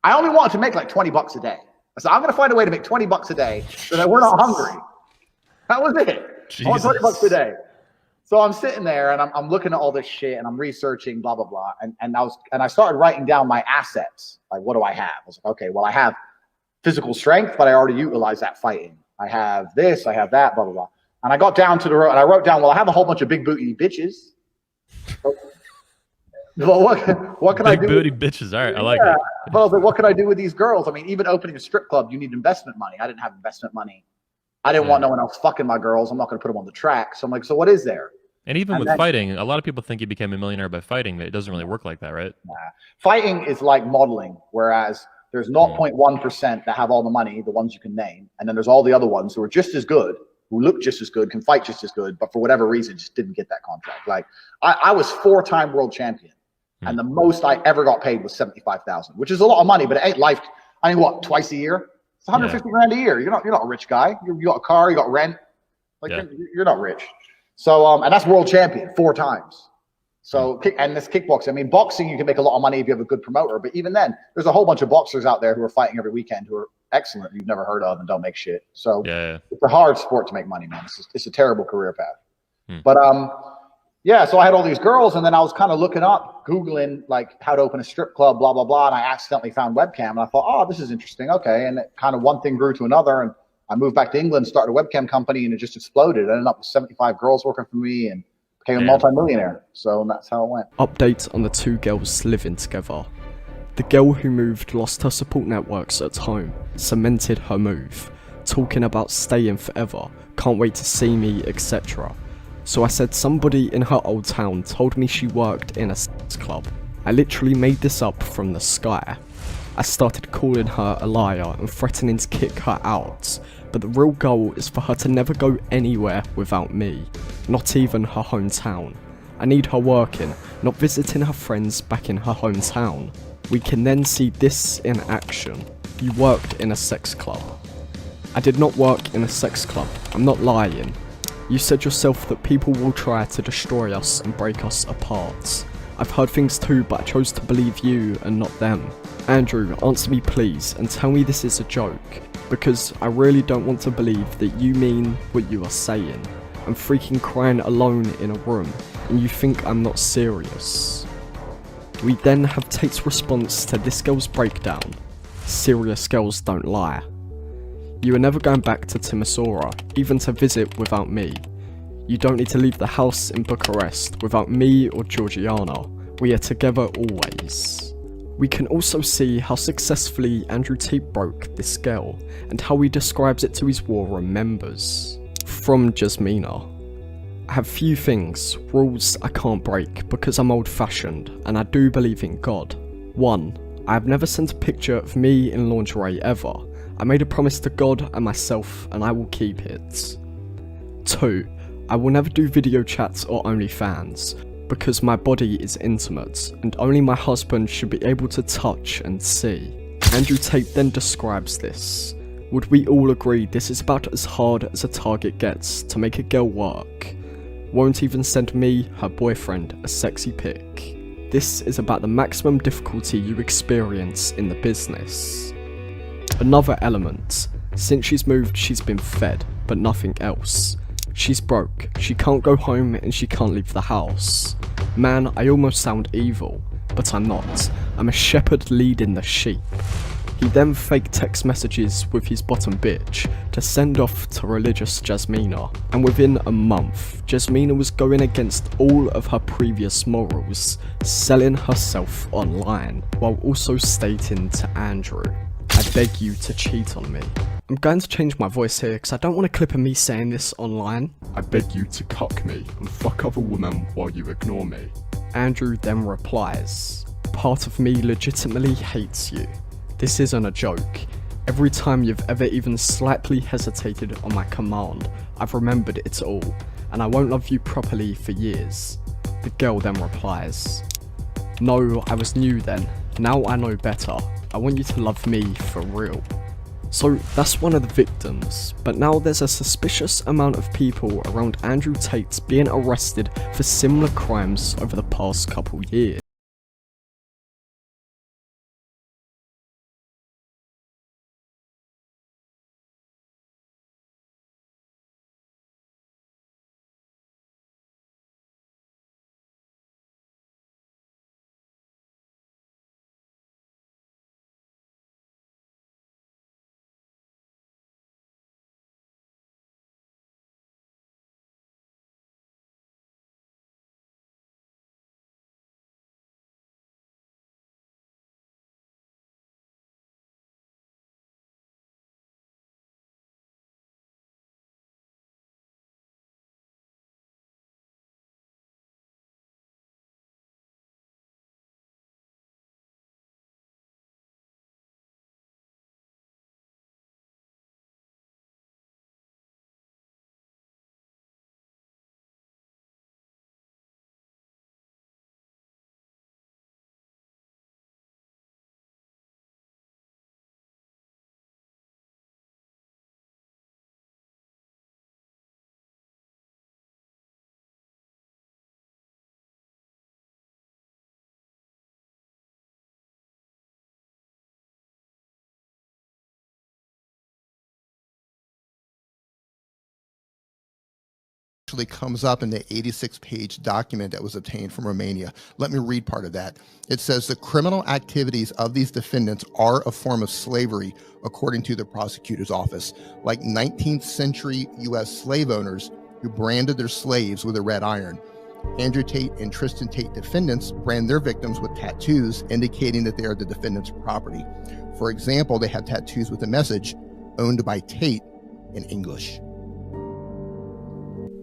I only wanted to make like $20 a day. I said, I'm going to find a way to make $20 a day so that we're not hungry. That was it. Jesus. I want $20 a day. So I'm sitting there and I'm looking at all this shit and I'm researching, blah, blah, blah. And I started writing down my assets. Like, what do I have? I was like, okay, well, I have physical strength, but I already utilized that fighting. I have this, I have that, blah, blah, blah. And I got down to the road and I wrote down, well, I have a whole bunch of big booty bitches. Well, what can I do? Big booty bitches. All right, I like it. Well, but what can I do with these girls? I mean, even opening a strip club, you need investment money. I didn't have investment money. I didn't want no one else fucking my girls. I'm not going to put them on the track. So I'm like, so what is there? And even with fighting, a lot of people think you became a millionaire by fighting, but it doesn't really work like that, right? Nah. Fighting is like modeling, whereas there's 0.1% that have all the money, the ones you can name, and then there's all the other ones who are just as good, who look just as good, can fight just as good, but for whatever reason, just didn't get that contract. Like I was 4-time world champion, and the most I ever got paid was $75,000, which is a lot of money, but it ain't life. I mean, what, twice a year? It's 150 grand a year. You're not a rich guy. You got a car, you got rent. Like you're not rich. So, and that's world champion 4 times. So, and this kickboxing, I mean, boxing, you can make a lot of money if you have a good promoter, but even then, there's a whole bunch of boxers out there who are fighting every weekend who are excellent, you've never heard of and don't make shit. So it's a hard sport to make money, man. It's a terrible career path. But yeah, so I had all these girls, and then I was kind of looking up, Googling like how to open a strip club, blah, blah, blah. And I accidentally found webcam, and I thought, oh, this is interesting. Okay. And it kind of one thing grew to another. And I moved back to England, started a webcam company, and it just exploded. I ended up with 75 girls working for me and became a multi-millionaire. So that's how it went. Update on the 2 girls living together. The girl who moved lost her support networks at home, cemented her move, talking about staying forever, can't wait to see me, etc. So I said somebody in her old town told me she worked in a sex club. I literally made this up from the sky. I started calling her a liar and threatening to kick her out, but the real goal is for her to never go anywhere without me, not even her hometown. I need her working, not visiting her friends back in her hometown. We can then see this in action. You worked in a sex club. I did not work in a sex club, I'm not lying. You said yourself that people will try to destroy us and break us apart. I've heard things too, but I chose to believe you and not them. Andrew, answer me please and tell me this is a joke, because I really don't want to believe that you mean what you are saying. I'm freaking crying alone in a room, and you think I'm not serious. We then have Tate's response to this girl's breakdown. Serious girls don't lie. You are never going back to Timisoara, even to visit without me. You don't need to leave the house in Bucharest without me or Georgiana. We are together always. We can also see how successfully Andrew Tate broke this girl, and how he describes it to his war room members. From Jasmina. I have few things, rules I can't break because I'm old-fashioned, and I do believe in God. 1. I have never sent a picture of me in lingerie ever. I made a promise to God and myself, and I will keep it. 2. I will never do video chats or OnlyFans, because my body is intimate, and only my husband should be able to touch and see. Andrew Tate then describes this. Would we all agree this is about as hard as a target gets to make a girl work? Won't even send me, her boyfriend, a sexy pic. This is about the maximum difficulty you experience in the business. Another element. Since she's moved, she's been fed, but nothing else. She's broke, she can't go home and she can't leave the house. Man, I almost sound evil, but I'm not. I'm a shepherd leading the sheep. He then faked text messages with his bottom bitch to send off to religious Jasmina, and within a month, Jasmina was going against all of her previous morals, selling herself online, while also stating to Andrew, I beg you to cheat on me. I'm going to change my voice here because I don't want a clip of me saying this online. I beg you to cuck me and fuck other women while you ignore me. Andrew then replies, part of me legitimately hates you. This isn't a joke. Every time you've ever even slightly hesitated on my command, I've remembered it all, and I won't love you properly for years. The girl then replies, no, I was new then. Now I know better. I want you to love me for real. So that's one of the victims, but now there's a suspicious amount of people around Andrew Tate being arrested for similar crimes over the past couple years. actually comes up in the 86-page document that was obtained from Romania. Let me read part of that. It says the criminal activities of these defendants are a form of slavery, according to the prosecutor's office, like 19th century U.S. slave owners who branded their slaves with a red iron. Andrew Tate and Tristan Tate defendants brand their victims with tattoos indicating that they are the defendant's property. For example, they have tattoos with the message, owned by Tate, in English.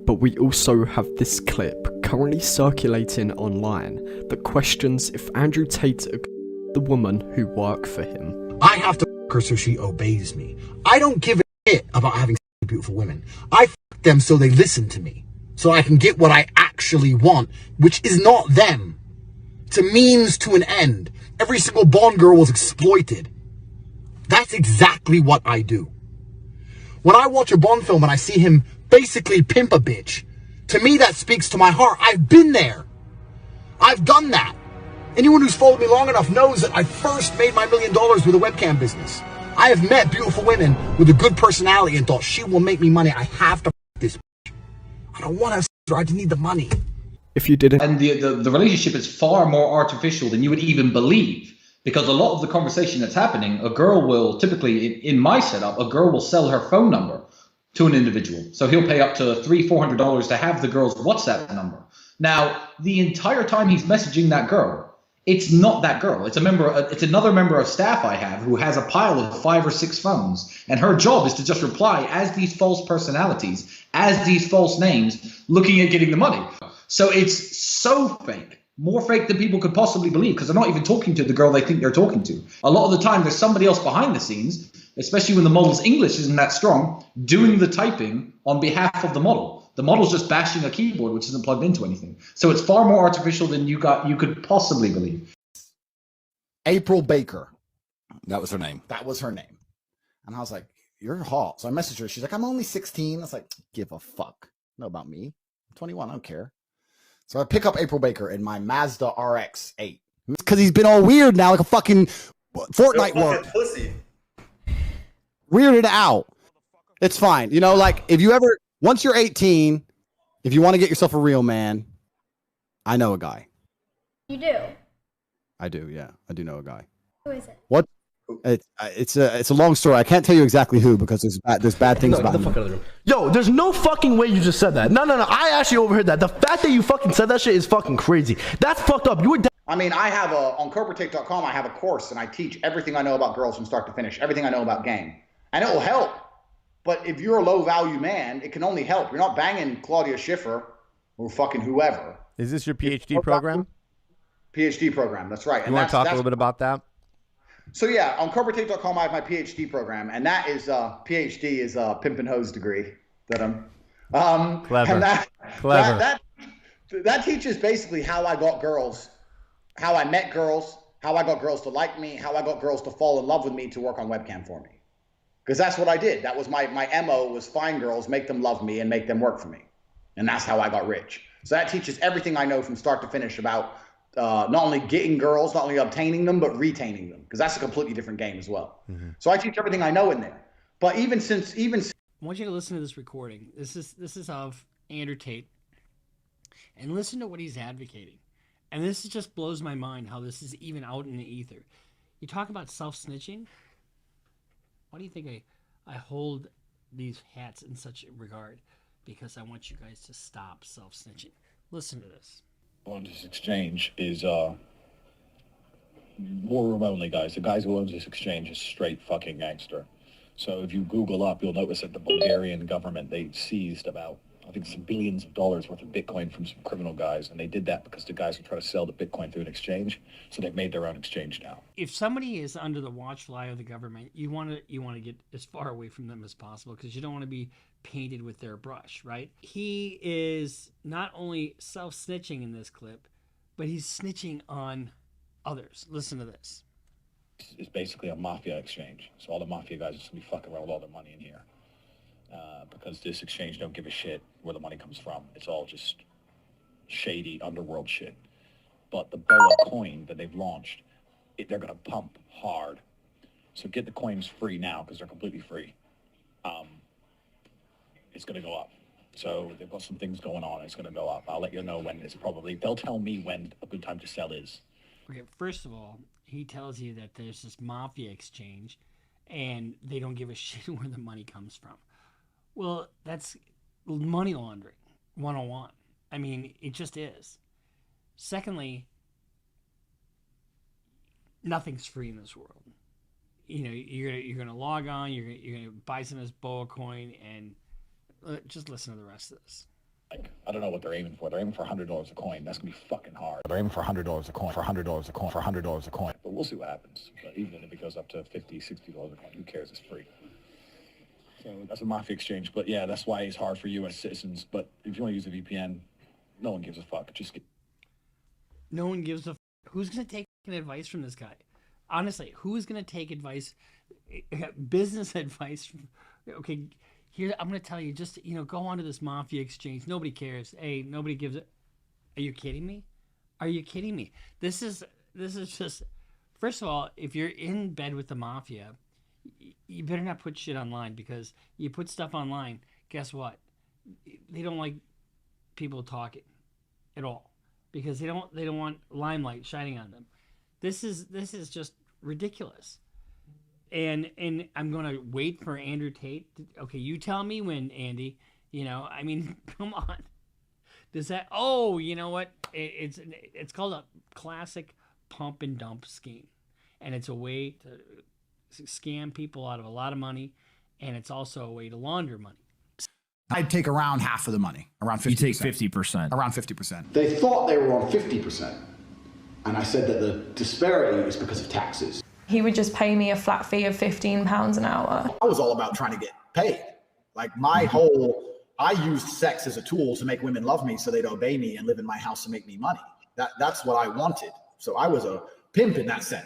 But we also have this clip currently circulating online that questions if Andrew Tate the woman who worked for him. I have to f her so she obeys me. I don't give a shit about having beautiful women. I f them so they listen to me, so I can get what I actually want, which is not them. It's a means to an end. Every single Bond girl was exploited. That's exactly what I do. When I watch a Bond film and I see him basically pimp a bitch, to me that speaks to my heart. I've been there. I've done that. Anyone who's followed me long enough knows that I first made my $1 million with a webcam business. I have met beautiful women with a good personality and thought, she will make me money. I have to f this bitch. I don't want to, I just need the money. If you didn't... And the relationship is far more artificial than you would even believe. Because a lot of the conversation that's happening, a girl will typically, in my setup, a girl will sell her phone number to an individual. So he'll pay up to $300-400 to have the girl's WhatsApp number. Now, the entire time he's messaging that girl, it's not that girl. It's another member of staff I have who has a pile of 5 or 6 phones. And her job is to just reply as these false personalities, as these false names, looking at getting the money. So it's so fake. More fake than people could possibly believe, because they're not even talking to the girl they think they're talking to. A lot of the time, there's somebody else behind the scenes, especially when the model's English isn't that strong, doing the typing on behalf of the model. The model's just bashing a keyboard which isn't plugged into anything. So it's far more artificial than you could possibly believe. April Baker. That was her name. That was her name. And I was like, you're hot. So I messaged her. She's like, I'm only 16. I was like, give a fuck. Know about me. I'm 21. I don't care. So I pick up April Baker in my Mazda RX-8. Because he's been all weird now, like a fucking Fortnite world. Pussy. Weirded out. It's fine. You know, like, if you ever, once you're 18, if you want to get yourself a real man, I know a guy. You do? I do, yeah. I do know a guy. Who is it? What? It's a long story. I can't tell you exactly who, because there's bad things about him. Yo, there's no fucking way you just said that. No. I actually overheard that. The fact that you fucking said that shit is fucking crazy. That's fucked up. You were. I mean, I have on corporatate.com, I have a course and I teach everything I know about girls from start to finish, everything I know about game. And it will help. But if you're a low value man, it can only help. You're not banging Claudia Schiffer or fucking whoever. Is this your PhD program? PhD program, that's right. You want to talk a little bit about that? So yeah, on corporatate.com, I have my PhD program, and that is PhD is a pimp and hose degree that I'm. Clever. And Clever. That teaches basically how I got girls, how I met girls, how I got girls to like me, how I got girls to fall in love with me to work on webcam for me. Because that's what I did. That was my MO, was find girls, make them love me, and make them work for me. And that's how I got rich. So that teaches everything I know from start to finish about not only getting girls, not only obtaining them, but retaining them, because that's a completely different game as well. So I teach everything I know in there. But even I want you to listen to this recording. This is of Andrew Tate, and listen to what he's advocating. And this just blows my mind how this is even out in the ether. You talk about self-snitching. Why do you think I hold these hats in such regard? Because I want you guys to stop self-snitching. Listen to this. On this exchange is war room only guys. The guys who owns this exchange is straight fucking gangster. So if you Google up, you'll notice that the Bulgarian government, they seized about, I think, some billions of dollars worth of Bitcoin from some criminal guys, and they did that because the guys would try to sell the Bitcoin through an exchange. So they've made their own exchange now. If somebody is under the watchful eye of the government, you want to get as far away from them as possible, because you don't want to be painted with their brush, right? He is not only self-snitching in this clip, but he's snitching on others. Listen to this. It's basically a mafia exchange. So all the mafia guys are just going to be fucking around with all their money in here. Because this exchange don't give a shit where the money comes from. It's all just shady underworld shit. But the BOA coin that they've launched, they're going to pump hard. So get the coins free now, because they're completely free. It's going to go up. So they've got some things going on. It's going to go up. I'll let you know when it's probably. They'll tell me when a good time to sell is. Okay, first of all, he tells you that there's this mafia exchange and they don't give a shit where the money comes from. Well, that's money laundering 101. I mean, it just is. Secondly, nothing's free in this world. You know, you're gonna log on, you're gonna buy some of this BOA coin, and just listen to the rest of this. Like, I don't know what they're aiming for. They're aiming for $100 a coin. That's gonna be fucking hard. They're aiming for $100 a coin, for $100 a coin, for $100 a coin. But we'll see what happens. But even if it goes up to $50, $60 a coin, who cares? It's free. So that's a mafia exchange. But yeah, that's why it's hard for U.S. citizens. But if you want to use a VPN, no one gives a fuck. Just get. No one gives a f. Who's gonna take advice from this guy? Honestly, who is gonna take advice, business advice? Okay, here I'm gonna tell you. Just go onto this mafia exchange. Nobody cares. Hey, nobody gives it. Are you kidding me? Are you kidding me? This is just. First of all, if you're in bed with the mafia, you better not put shit online, because you put stuff online, guess what? They don't like people talking at all, because they don't want limelight shining on them. This is just ridiculous. And I'm going to wait for Andrew Tate. Okay, you tell me when, Andy. I mean, come on. Does that? Oh, you know what? It's called a classic pump and dump scheme, and it's a way to scam people out of a lot of money, and it's also a way to launder money. I'd take around half of the money, around 50%. You take 50%. Around 50%. They thought they were on 50%. And I said that the disparity is because of taxes. He would just pay me a flat fee of £15 an hour. I was all about trying to get paid. Like I used sex as a tool to make women love me so they'd obey me and live in my house to make me money. That's what I wanted. So I was a pimp in that sense.